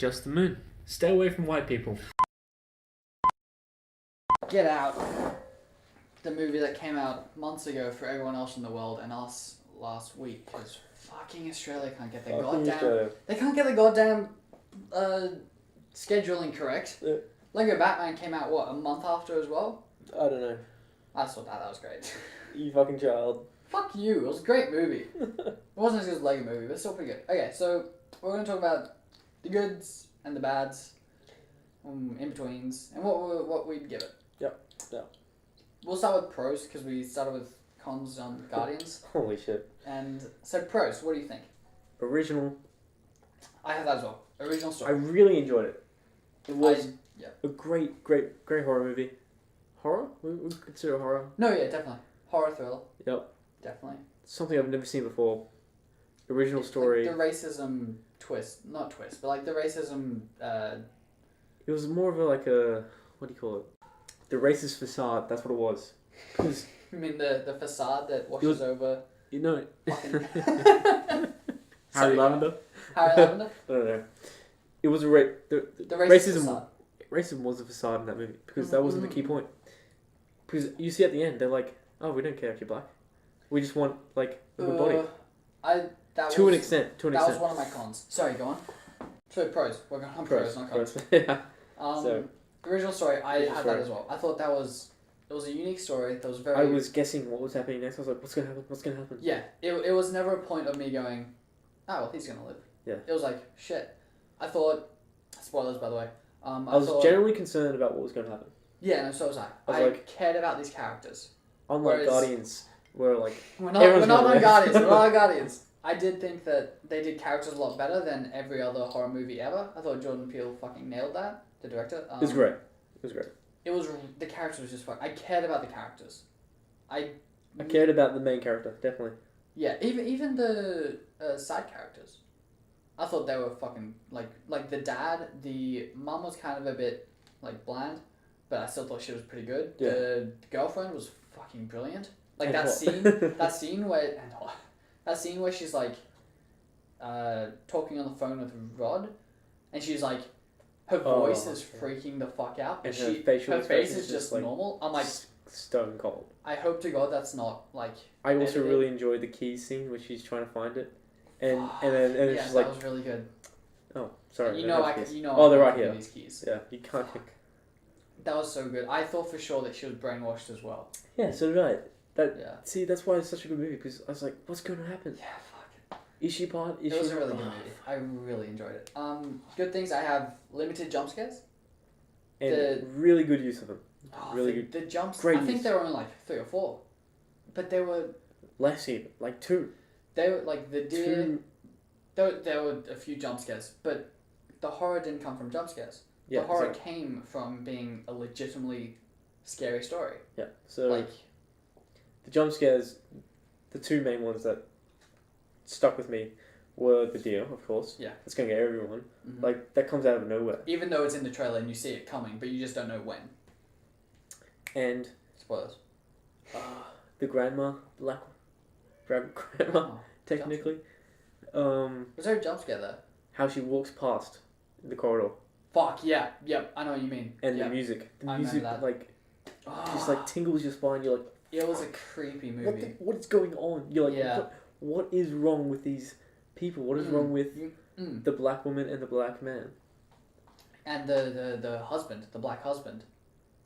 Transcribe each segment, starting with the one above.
Just the Moon. Stay away from white people. Get Out, the movie that came out months ago for everyone else in the world and us last week, because fucking Australia can't get their they can't get the goddamn scheduling correct. Yeah. Lego Batman came out a month after as well. I don't know. I saw that was great. You fucking child. Fuck you, it was a great movie. It wasn't as good as Lego movie, but still pretty good. Okay, so we're gonna talk about the goods and the bads, in betweens, and what we'd give it. Yeah. We'll start with pros because we started with cons on Guardians. Holy shit. And so pros, what do you think? Original. I have that as well. Original I story. really enjoyed it. It was yeah. a great horror movie. Horror? We consider it horror. No, yeah, definitely. Horror thriller. Yep. Definitely. Something I've never seen before. Original story. Like the racism twist. Not twist, but like the racism... It was more of a what do you call it? The racist facade, that's what it was. Cause I mean the facade that washes over... You know... Fucking... Harry Lavender? Harry Lavender? I don't know. It was the racist facade. Racism was a facade in that movie because that wasn't the key point. Because you see at the end, they're like, "Oh, we don't care if you're black. We just want like a good body." To an extent. That was one of my cons. Sorry, go on. So pros. We're going on pros, not cons. Yeah. The original story, I had that as well. I thought it was a unique story. That was very. I was guessing what was happening next. I was like, "What's gonna happen? What's gonna happen?" Yeah. It was never a point of me going, "Oh, well, he's gonna live." Yeah. It was like shit. I thought. Spoilers, by the way. I was generally concerned about what was going to happen. Yeah, no, so was I. I cared about these characters. Unlike Guardians, where like we're not on Guardians. We're not on Guardians. I did think that they did characters a lot better than every other horror movie ever. I thought Jordan Peele fucking nailed that. The director. It was great. The characters was just fun. I cared about the characters. I cared about the main character, definitely. Yeah, even the side characters. I thought they were fucking like the dad. The mum was kind of a bit like bland, but I still thought she was pretty good. Yeah. The girlfriend was fucking brilliant. Like And that hot. scene where she's like talking on the phone with Rod, and she's like her voice is freaking the fuck out, and her face is just like normal. I'm like stone cold. I hope to God that's not like. I also really enjoyed the keys scene where she's trying to find it. And then yeah, she's like, that was really good. Oh, sorry. And they're right here. These keys. Yeah, you can't. That was so good. I thought for sure that she was brainwashed as well. Yeah, so did I. Yeah. See, that's why it's such a good movie because I was like, what's going to happen? Yeah, fuck. Is she part? It was a really good movie. I really enjoyed it. Good things. I have limited jump scares. And really good use of them. Really good. The jumps. Great I think use. there were only like 3 or 4, but they were. Less even, like 2. They were like the deer. There were a few jump scares, but the horror didn't come from jump scares. Yeah, the horror came from being a legitimately scary story. Yeah, so like the jump scares, the 2 main ones that stuck with me were the deer, of course. Yeah. It's going to get everyone. Mm-hmm. Like, that comes out of nowhere. Even though it's in the trailer and you see it coming, but you just don't know when. And... Spoilers. The grandma, grandma, technically. Was there a jump scare there? How she walks past the corridor. Fuck, yeah. Yep, I know what you mean. And the music. The music, like, just, like, tingles your spine. You're like... It was a creepy movie. What is going on? You're like, what is wrong with these people? What is wrong with the black woman and the black man? And the husband, the black husband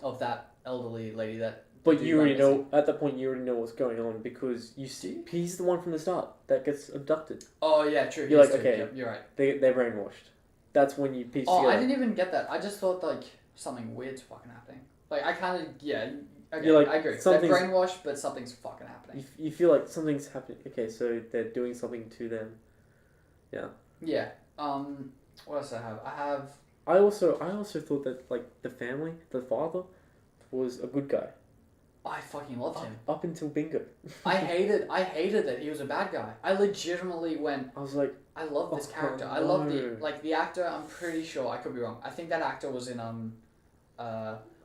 of that elderly lady that... But you already know, at that point, you already know what's going on because you see, he's the one from the start that gets abducted. Oh, yeah, true. You're like, okay, yep, you're right. They're brainwashed. That's when you piece together. I didn't even get that. I just thought, like, something weird's fucking happening. Like, I kind of, okay, like, I agree. They're brainwashed, but something's fucking happening. You feel like something's happening. Okay, so they're doing something to them. Yeah. Yeah. What else do I have? I also thought that, like, the family, the father, was a good guy. I fucking loved him. Up until Bingo. I hated that he was a bad guy. I legitimately went... I was like... I love this character. I love the actor, I'm pretty sure, I could be wrong. I think that actor was in,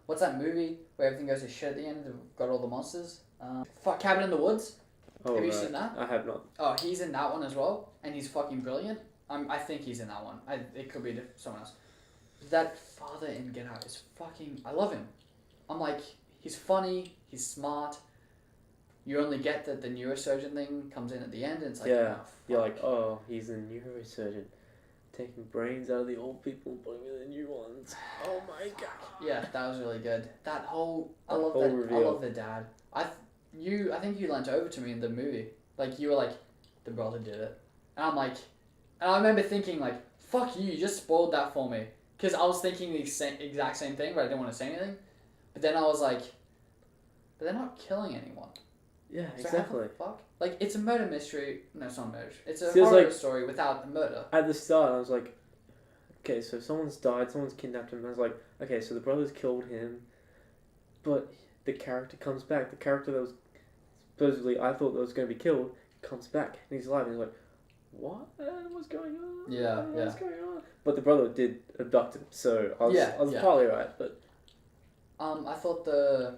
what's that movie where everything goes to shit at the end? They've got all the monsters? Cabin in the Woods? Oh, have you seen that? I have not. Oh, he's in that one as well, and he's fucking brilliant. I think he's in that one. It could be someone else. That father in Get Out is fucking. I love him. I'm like, he's funny. He's smart. You only get that the neurosurgeon thing comes in at the end, and it's like, Yeah. oh, You're like, oh, he's a neurosurgeon, taking brains out of the old people and putting them in the new ones. Oh my god. yeah, that was really good. That whole. I That love whole that. I reveal. love the dad. I think you leant over to me in the movie. Like you were like, the brother did it, and I'm like, and I remember thinking like, fuck you just spoiled that for me, because I was thinking the exact same thing, but I didn't want to say anything. But then I was like, but they're not killing anyone. Yeah, So exactly. how the fuck? Like, it's a murder mystery. No, it's not a murder. It's a Feels horror like- story without the murder. At the start, I was like, okay, so someone's died, someone's kidnapped him. I was like, okay, so the brother's killed him, but the character comes back. The character that was supposedly I thought that was going to be killed comes back and he's alive. And he's like, what? What's going on? Yeah, What's going on? But the brother did abduct him, so I was Yeah. partly right. But I thought the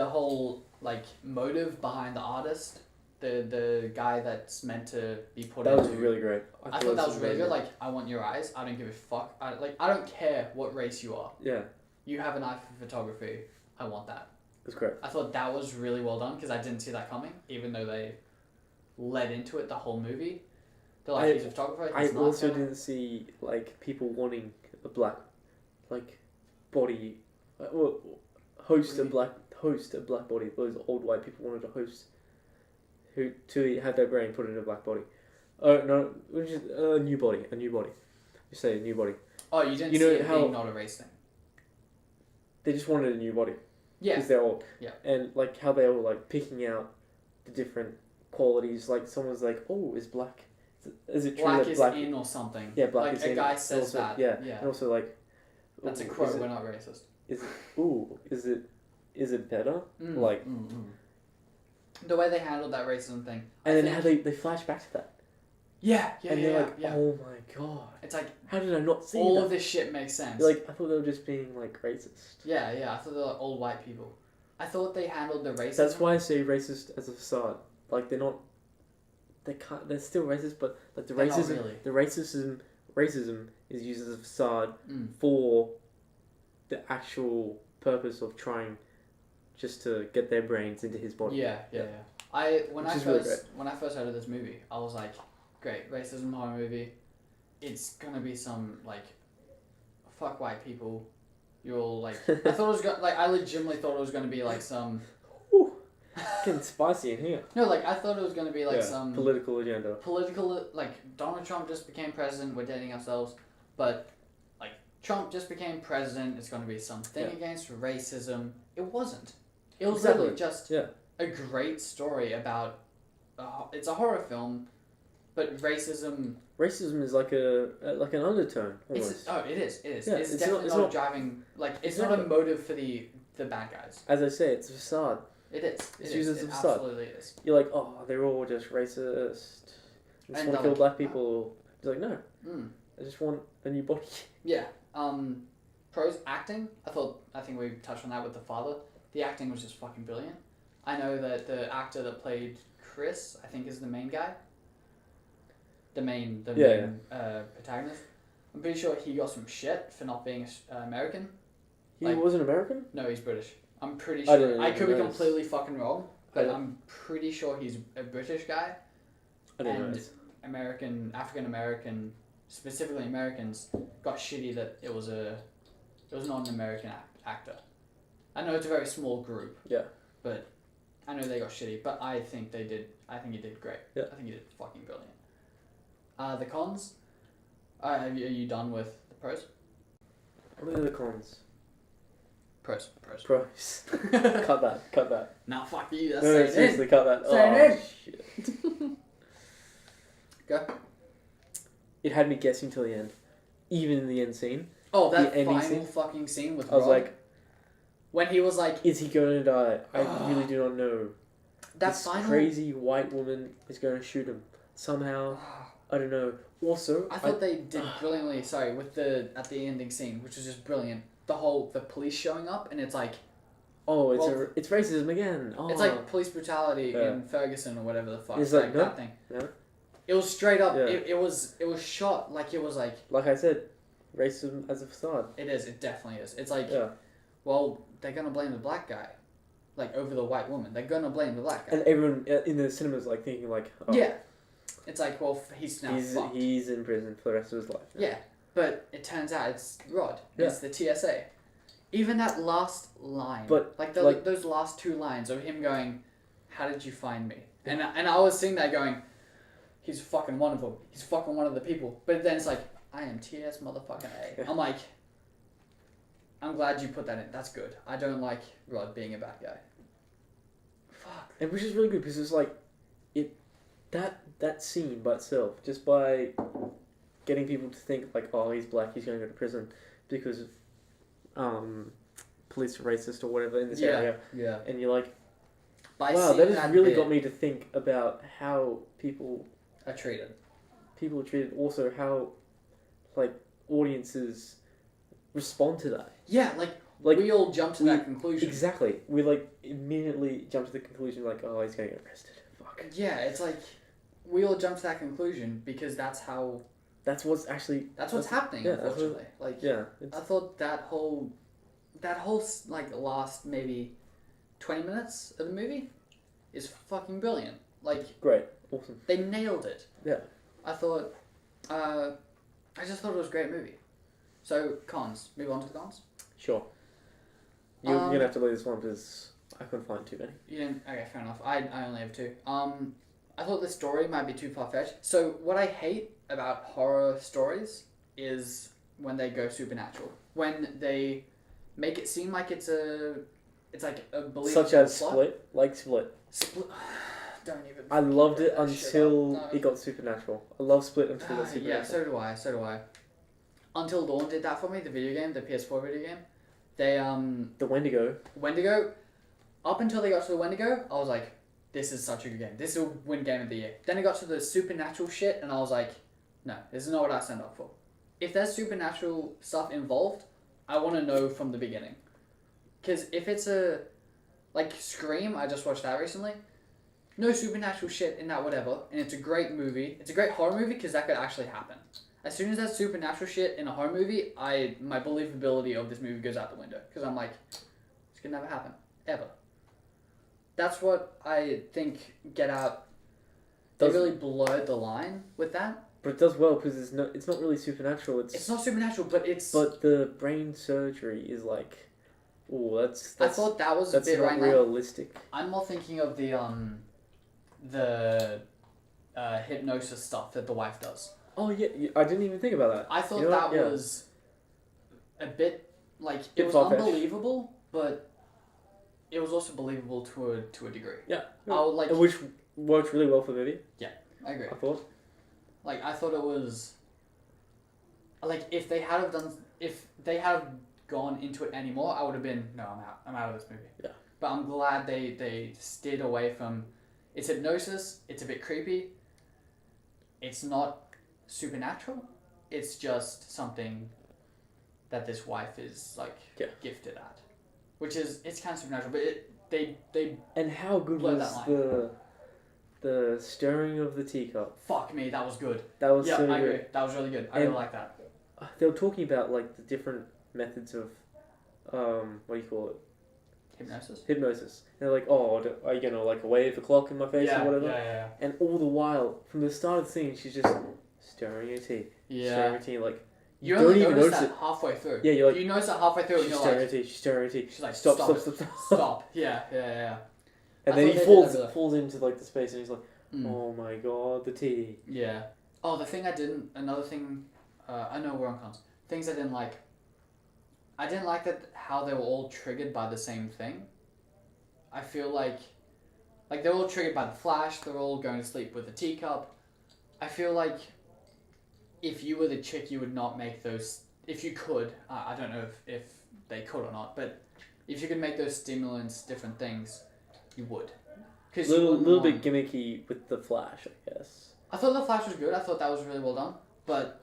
whole like motive behind the artist, the guy that's meant to be put that was into. really great. I thought that was really good. Like, I want your eyes. I don't give a fuck. I don't care what race you are. Yeah, You have an eye for photography. I want that. it was great. I thought that was really well done because I didn't see that coming, even though they led into it the whole movie. They're like, he's a photographer. I He's not also gonna- didn't see like people wanting a black, like, body, well, host a black body. Those old white people wanted to host, who to have their brain put in a black body. Oh no, which is a new body. You say a new body. Oh, you didn't You see know it how- being not a race thing. They just wanted a new body Yeah. because they're old. Yeah. And like how they were like picking out the different qualities. Like someone's like, oh, is black? Is it true Black that is black? in or something. Yeah, black like is a in. guy And says also, that. Yeah. Yeah. And also like. That's a ooh, quote. is it- We're not racist. Is it better? Mm, Like- mm, mm. The way they handled that racism thing. And I then how think- they flash back to that. Yeah, and yeah, they're yeah, like, yeah. oh my god. It's like How did I not see all that? of this shit makes sense. Like, I thought they were just being like racist. yeah, I thought they were like old white people. I thought they handled the racism. That's why I say racist as a facade. Like they're not. They can't. They're still racist, but like the They're not racism. really. The racism is used as a facade Mm. for the actual purpose of trying just to get their brains into his body. Yeah. When Which I is really first heard of this movie, I was like, great, racism horror movie. It's gonna be some like, fuck white people. You're all like, I thought it was I legitimately thought it was gonna be like some. Ooh, getting spicy in here. No, like I thought it was gonna be like Yeah, some political agenda. political, like Donald Trump just became president. We're dating ourselves, but like Trump just became president. It's gonna be something Yeah. against racism. It wasn't. It was Exactly. literally just Yeah. a great story about. It's a horror film, but racism. Racism is like an undertone almost. It is. It is. Yeah, it's it's definitely not- not driving. Like it's not a Exactly. motive for the bad guys. As I say, it's a facade. It is. It's It used is. as a It facade. absolutely is. You're like, oh, they're all just racist. I just And want to they're kill like, black people. He's like, no, Mm. I just want a new body. Yeah. Pros acting. I think we touched on that with the father. The acting was just fucking brilliant. I know that the actor that played Chris, I think, is the main guy. The main protagonist. I'm pretty sure he got some shit for not being American. He Like- wasn't American? No, he's British. I'm pretty I sure. didn't I even could be notice. completely fucking wrong, but I- I'm pretty sure he's a British guy. I didn't And- know. African American, specifically Americans, got shitty that it was not an American actor. I know it's a very small group. Yeah. But I know they got shitty, but I think he did great. Yeah. I think he did fucking brilliant. The cons. Are you done with the pros? What are the cons? Pros. Pros. cut that. Nah, fuck you. That's No, saying seriously, cut that. Say it in. Shit. Go. It had me guessing till the end. Even in the end scene. Oh, that The ending final scene? fucking scene with I was Rob, like, when he was like, is he going to die? I Ah. really do not know. that this final. crazy white woman is going to shoot him. Somehow. I don't know. Also, I thought they did brilliantly. Sorry, with at the ending scene, which was just brilliant. The police showing up, and it's like it's racism again. Oh. it's like police brutality Yeah. in Ferguson or whatever the fuck. It's like, no. that thing. No. It was straight up. Yeah. It was shot like it was like Like I said, racism as a facade. it is. It definitely is. It's like Yeah. well, they're gonna blame the black guy, like over the white woman. They're gonna blame the black guy. And everyone in the cinemas like thinking like, oh, Yeah, it's like well, he's now fucked. he's in prison for the rest of his life. now. Yeah, but it turns out it's Rod. Yeah. It's the TSA. Even that last line, But, like, like- those last two lines of him going, "How did you find me?" And I was sitting there going, "He's fucking one of them. He's fucking one of the people." But then it's like, "I am TS motherfucking A." Yeah. I'm like, I'm glad you put that in. That's good. I don't like Rod being a bad guy. Fuck. And which is really good because it's like, that scene by itself, just by getting people to think like, oh, he's black, he's going to go to prison because of police are racist or whatever in this area, Yeah. and you're like, By wow, seeing that has really bit, got me to think about how people are treated. are treated, also how like audiences respond to that. Yeah, like we all jump to we- that conclusion. Exactly, we like immediately jump to the conclusion like, oh, he's going to get arrested. Fuck. Yeah, it's like we all jump to that conclusion because that's That's what's actually. what's happening. yeah, that's what- Unfortunately, like Yeah. I thought that whole like last maybe 20 minutes of the movie is fucking brilliant. Like Great. Awesome. they nailed it. Yeah. I thought, I just thought it was a great movie. So cons. Move on to the cons. Sure. You're going to have to leave this one because I couldn't find too many. You didn't. Okay, fair enough. I only have two. I thought the story might be too far fetched. So what I hate about horror stories is when they go supernatural. When they make it seem like it's like a believable Such as plot. Split. Like Split. Split. Don't even. I loved it bring that shit until up. it got supernatural. I love Split until it got Yeah, supernatural. so do I. So do I. Until Dawn did that for me. The video game, the PS4 video game. They The Wendigo. Wendigo. Up until they got to the Wendigo, I was like, this is such a good game. This will win Game of the Year. Then it got to the supernatural shit, and I was like, no, this is not what I signed up for. If there's supernatural stuff involved, I want to know from the beginning. Because if it's like Scream, I just watched that recently. No supernatural shit in that whatever, and it's a great movie. It's a great horror movie because that could actually happen. As soon as there's supernatural shit in a horror movie, my believability of this movie goes out the window. Because I'm like, this could never happen. Ever. That's what I think Get Out, they Does- really blurred the line with that. But it does well because it's not really supernatural. It's not supernatural, but it's... But the brain surgery is like, oh, that's I thought that was a that's bit not right now. realistic. I'm more thinking of the hypnosis stuff that the wife does. Oh yeah, I didn't even think about that. I thought You know that what? Yeah. was a bit like it Bit was far-fetched. unbelievable, but it was also believable to a degree. Yeah. I would like. Which worked really well for the movie. I agree. I thought. Like I thought it was. Like if they had have gone into it anymore, I would have been no, I'm out. I'm out of this movie. Yeah. But I'm glad they steered away from. It's hypnosis. It's a bit creepy. It's not supernatural. It's just something that this wife is like Yeah. gifted at, which is it's kind of supernatural. But they And how good Blur was that the stirring of the teacup? fuck me. That was good. That was Yeah, so I good. agree. That was really good. I And- really like that. They were talking about like the different methods of, what do you call it? Hypnosis. Hypnosis. They're like, oh, are you gonna like wave a clock in my face or whatever? Yeah. And all the while, from the start of the scene, she's just stirring her teeth, stirring Yeah. her teeth. Like You don't only even notice notice that it. halfway through. Yeah, you're like, You notice that halfway through, and she's you're stirring like, her teeth. She's stirring her teeth. she's like, Stop, stop, stop, it. stop, stop. Stop. Yeah. And I then thought he they falls did that falls into like the space, and he's like, Mm. oh my god, the tea. Yeah. Oh, the thing I didn't. Another thing. I know we're on cons. Things I didn't like. I didn't like that how they were all triggered by the same thing. I feel like they're all triggered by the flash. They're all going to sleep with a teacup. I feel like if you were the chick, you would not make those. If you could, I don't know if they could or not, but if you could make those stimulants different things, you would. Because Little bit gimmicky with the flash, I guess. I thought the flash was good. I thought that was really well done, but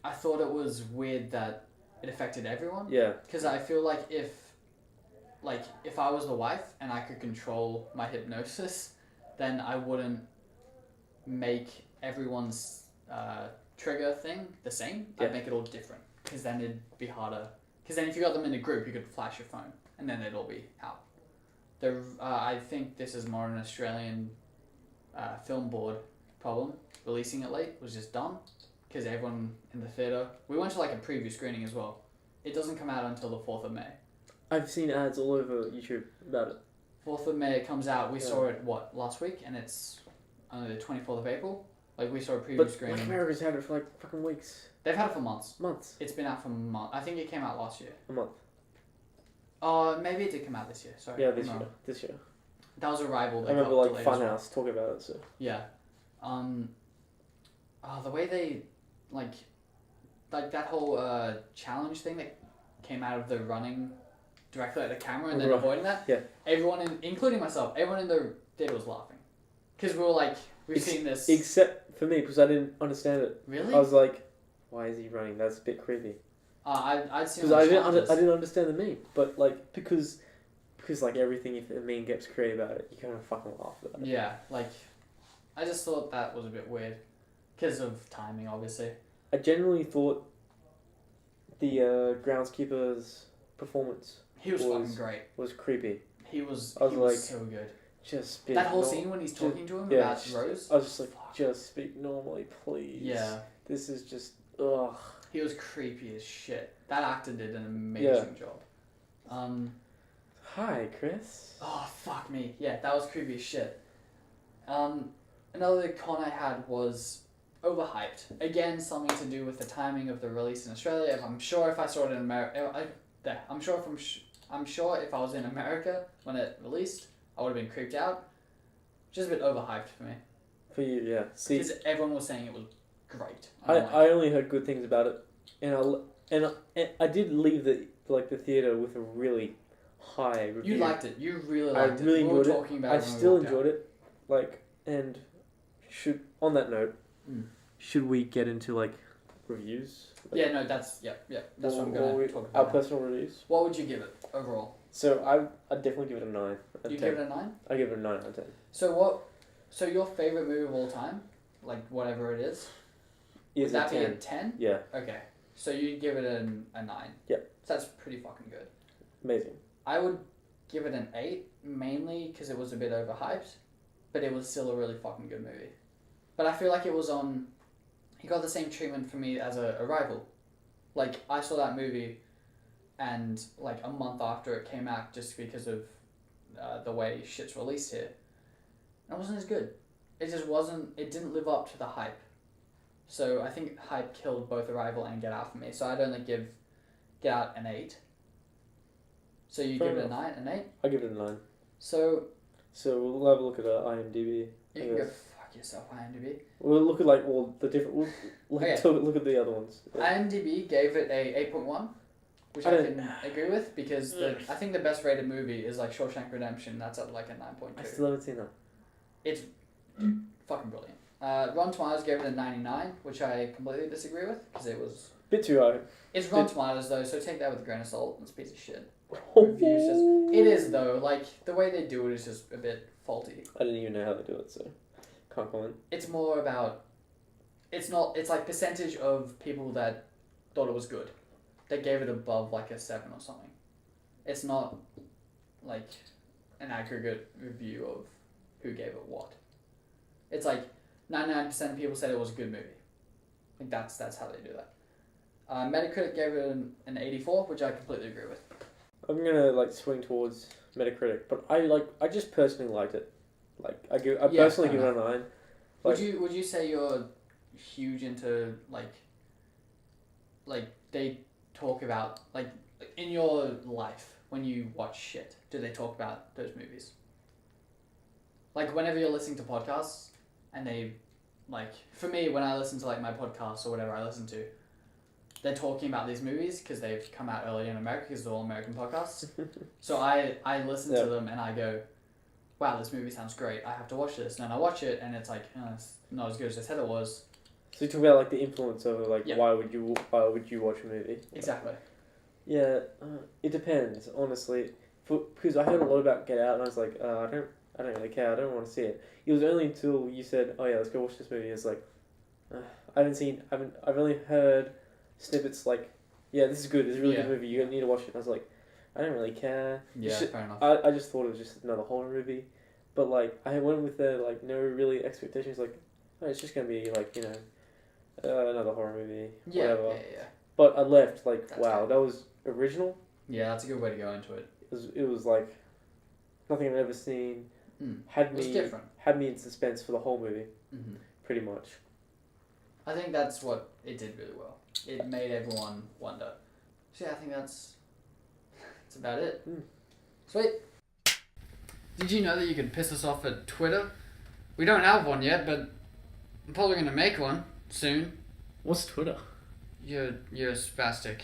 I thought it was weird that it affected everyone. Yeah. Because I feel like if I was the wife and I could control my hypnosis, then I wouldn't make everyone's trigger thing the same, Yeah. I'd make it all different. Because then it'd be harder. Because then if you got them in a group, you could flash your phone, and then they'd all be out. I think this is more an Australian film board problem. Releasing it late was just dumb. Because everyone in the theatre... We went to like a preview screening as well. It doesn't come out until the 4th of May. I've seen ads all over YouTube about it. 4th of May it comes out. We Yeah. saw it, last week? And it's only the 24th of April. Like, we saw a preview But screening. Black America's had it for like fucking weeks. They've had it for months. Months. It's been out for months. I think it came out last year. A month. Maybe it did come out this year. Sorry. Yeah, I'm this wrong. year. This year. That was Arrival. I remember like Funhouse talking about it, so. Yeah. The way they, like that whole challenge thing that came out of the running directly at the camera and then Right. avoiding that. Yeah. Everyone, including myself, everyone in the theater was laughing. Because we were like, we've Ex- seen this. Except for me, because I didn't understand it. Really? I was like, why is he running? That's a bit creepy. I'd seen Because the I challenges. didn't understand the meme. But like, because like everything, if a meme gets created about it, you kind of fucking laugh at it. Yeah, like, I just thought that was a bit weird. Because of timing, obviously. I genuinely thought the groundskeeper's performance He was Was- fucking great. was creepy. He was, I was he was like, so good. Just speak. That whole nor- scene when he's just- talking to him yeah, about just- Rose. I was just like, Fuck. just speak normally, please. Yeah. This is just, ugh. He was creepy as shit. That actor did an amazing job. Hi, Chris. Oh, fuck me. Yeah, that was creepy as shit. Another con I had was overhyped. Again, something to do with the timing of the release in Australia. I'm sure if I saw it in America... I'm sure if I was in America when it released, I would have been creeped out. Just a bit overhyped for me. For you, yeah. See, Because everyone was saying it was great. I only heard good things about it, and I did leave the theater with a really high review. You liked it. You really I liked really it. We were enjoyed it. talking about I it when we still walked out. enjoyed it, and on that note, should we get into reviews? Yeah, no, that's That's what I'm gonna talk Our about. personal reviews. What would you give it overall? So I'd definitely give it a 9 out of You 10. give it a 9? I give it a 9 out of 10. So your favorite movie of all time, like whatever it is, Is would that a be 10. a 10? Yeah, Okay, so you give it a 9. Yeah. So that's pretty fucking good. amazing. I would give it an 8, mainly because it was a bit overhyped, but it was still a really fucking good movie. But I feel like it was on. He got the same treatment for me as Arrival. Like, I saw that movie, and like a month after it came out, just because of the way shit's released here, it wasn't as good. It just wasn't. It didn't live up to the hype. So I think hype killed both Arrival and Get Out for me. So I'd only give Get Out an 8. So you Fair give it a enough. 9, an 8. I give it a 9. So So we'll have a look at IMDb. you I can go guess. fuck yourself, IMDb. We'll look at all the different. We'll Okay. look at the other ones. IMDb gave it a 8.1, which I I don't- can agree with because I think the best rated movie is like Shawshank Redemption. That's at like a 9.2. I still haven't seen that. It's fucking brilliant. Rotten Tomatoes gave it a 99, which I completely disagree with because it was. Bit too high. It's Rotten Tomatoes though, so take that with a grain of salt. It's a piece of shit. Reviews just, it is though. Like the way they do it is just a bit faulty. I didn't even know how they do it, so can't comment. It's more about. It's not. It's like percentage of people that thought it was good. They gave it above like a 7 or something. It's not like an aggregate review of who gave it what. It's like 99% of people said it was a good movie. I think that's how they do that. Metacritic gave it an 84, which I completely agree with. I'm gonna swing towards Metacritic, but I just personally liked it. I personally fair give it a 9. Would you say you're huge into like they talk about like in your life when you watch shit? Do they talk about those movies? Like whenever you're listening to podcasts and they for me when I listen to my podcasts or whatever I listen to, they're talking about these movies because they've come out early in America because they're all American podcasts. So I listen to them and I go, wow, this movie sounds great. I have to watch this. And then I watch it and it's it's not as good as I said it was. So you talk about the influence of Yeah. why would you watch a movie? Exactly. Yeah, it depends honestly. Because I heard a lot about Get Out and I was like, I don't really care. I don't want to see it. It was only until you said, oh yeah, let's go watch this movie. It's like, I've only heard snippets like, yeah, this is good. It's a really Yeah. good movie. You need to watch it. And I was like, I don't really care. Yeah, fair enough. I just thought it was just another horror movie, but like I went with the like no really expectations. Like, oh, it's just gonna be like another horror movie. Yeah, Whatever. yeah. But I left like, That's wow, good. that was original. Yeah, that's a good way to go into it. It was like nothing I've ever seen. It was different. Had me in suspense for the whole movie, Hmm. pretty much. I think that's what it did really well. It made everyone wonder. So yeah, I think that's about it. Sweet. Did you know that you could piss us off at Twitter? We don't have one yet, but I'm probably gonna make one soon. What's Twitter? You're a spastic.